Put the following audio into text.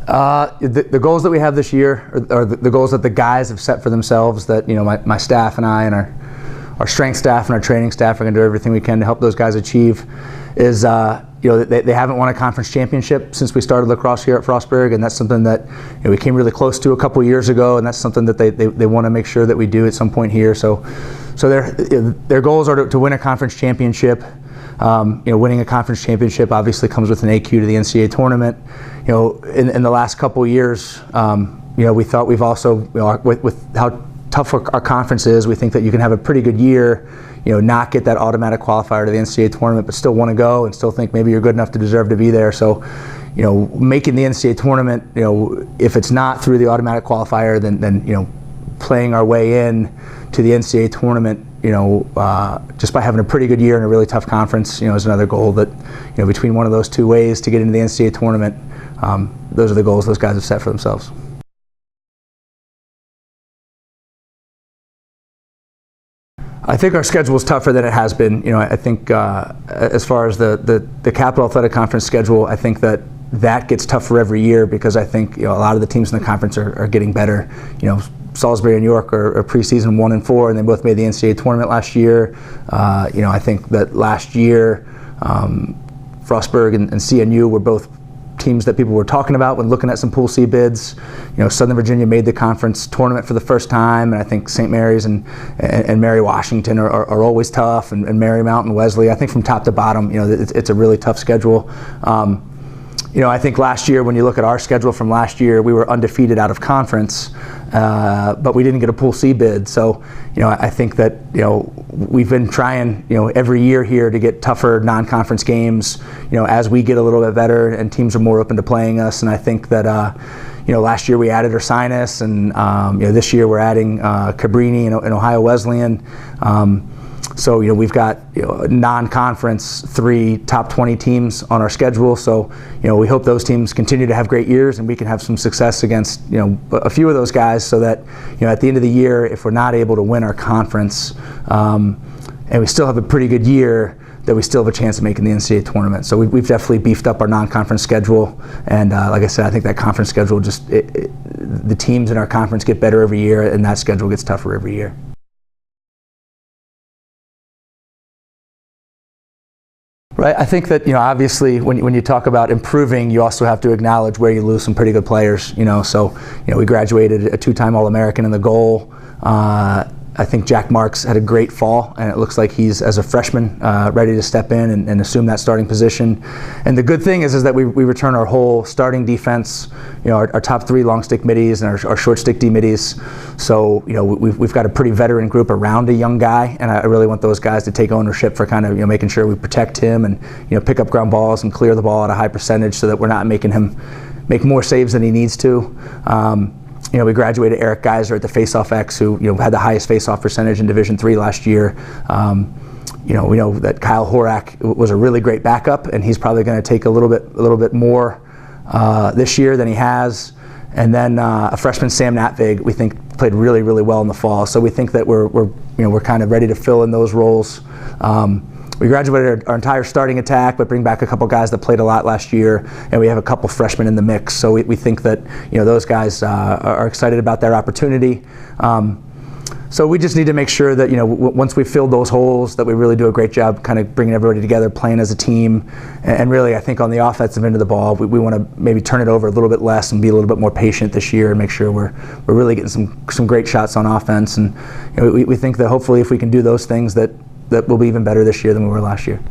The goals that we have this year are the goals that the guys have set for themselves, that my staff and I and our strength staff and our training staff are going to do everything we can to help those guys achieve, is they haven't won a conference championship since we started lacrosse here at Frostburg, and that's something that we came really close to a couple years ago, and that's something that they want to make sure that we do at some point here. So their goals are to win a conference championship. Winning a conference championship obviously comes with an AQ to the NCAA tournament. In the last couple years, we thought we've also, with how tough our conference is, we think that you can have a pretty good year, not get that automatic qualifier to the NCAA tournament, but still want to go and still think maybe you're good enough to deserve to be there. So, making the NCAA tournament, if it's not through the automatic qualifier, then playing our way in to the NCAA tournament, just by having a pretty good year in a really tough conference, is another goal that, between one of those two ways to get into the NCAA tournament, those are the goals those guys have set for themselves. I think our schedule is tougher than it has been. I think as far as the Capital Athletic Conference schedule, I think that gets tougher every year, because I think a lot of the teams in the conference are getting better. Salisbury and York are preseason 1-4, and they both made the NCAA tournament last year. I think that last year, Frostburg and CNU were both teams that people were talking about when looking at some Pool C bids. Southern Virginia made the conference tournament for the first time, and I think St. Mary's and Mary Washington are always tough, and Marymount and Wesley. I think from top to bottom, it's a really tough schedule. I think last year, when you look at our schedule from last year, we were undefeated out of conference, but we didn't get a Pool C bid. So, I think that, we've been trying, every year here to get tougher non-conference games, as we get a little bit better and teams are more open to playing us. And I think that, last year we added Ursinus, and, this year we're adding Cabrini and Ohio Wesleyan. So, we've got, non-conference 3 top 20 teams on our schedule. So, we hope those teams continue to have great years and we can have some success against, a few of those guys, so that, at the end of the year, if we're not able to win our conference, and we still have a pretty good year, that we still have a chance of making the NCAA tournament. So we've definitely beefed up our non-conference schedule. And like I said, I think that conference schedule the teams in our conference get better every year, and that schedule gets tougher every year. Right, I think that, obviously when you talk about improving, you also have to acknowledge where you lose some pretty good players, So, we graduated a 2-time All-American in the goal. I think Jack Marks had a great fall, and it looks like he's, as a freshman, ready to step in and assume that starting position. And the good thing is that we return our whole starting defense, our top 3 long stick middies and our short stick D middies. So, we've got a pretty veteran group around a young guy, and I really want those guys to take ownership for kind of, making sure we protect him and, pick up ground balls and clear the ball at a high percentage, so that we're not making him make more saves than he needs to. We graduated Eric Geiser at the Faceoff X, who had the highest faceoff percentage in Division III last year. We know that Kyle Horak was a really great backup, and he's probably going to take a little bit more this year than he has. And then a freshman, Sam Natvig, we think played really, really well in the fall. So we think that we're kind of ready to fill in those roles. We graduated our entire starting attack, but bring back a couple guys that played a lot last year, and we have a couple freshmen in the mix. So we think that those guys are excited about their opportunity. So we just need to make sure that once we fill those holes, that we really do a great job kind of bringing everybody together, playing as a team. And really, I think on the offensive end of the ball, we want to maybe turn it over a little bit less and be a little bit more patient this year, and make sure we're really getting some great shots on offense. And we think that hopefully, if we can do those things, that we'll be even better this year than we were last year.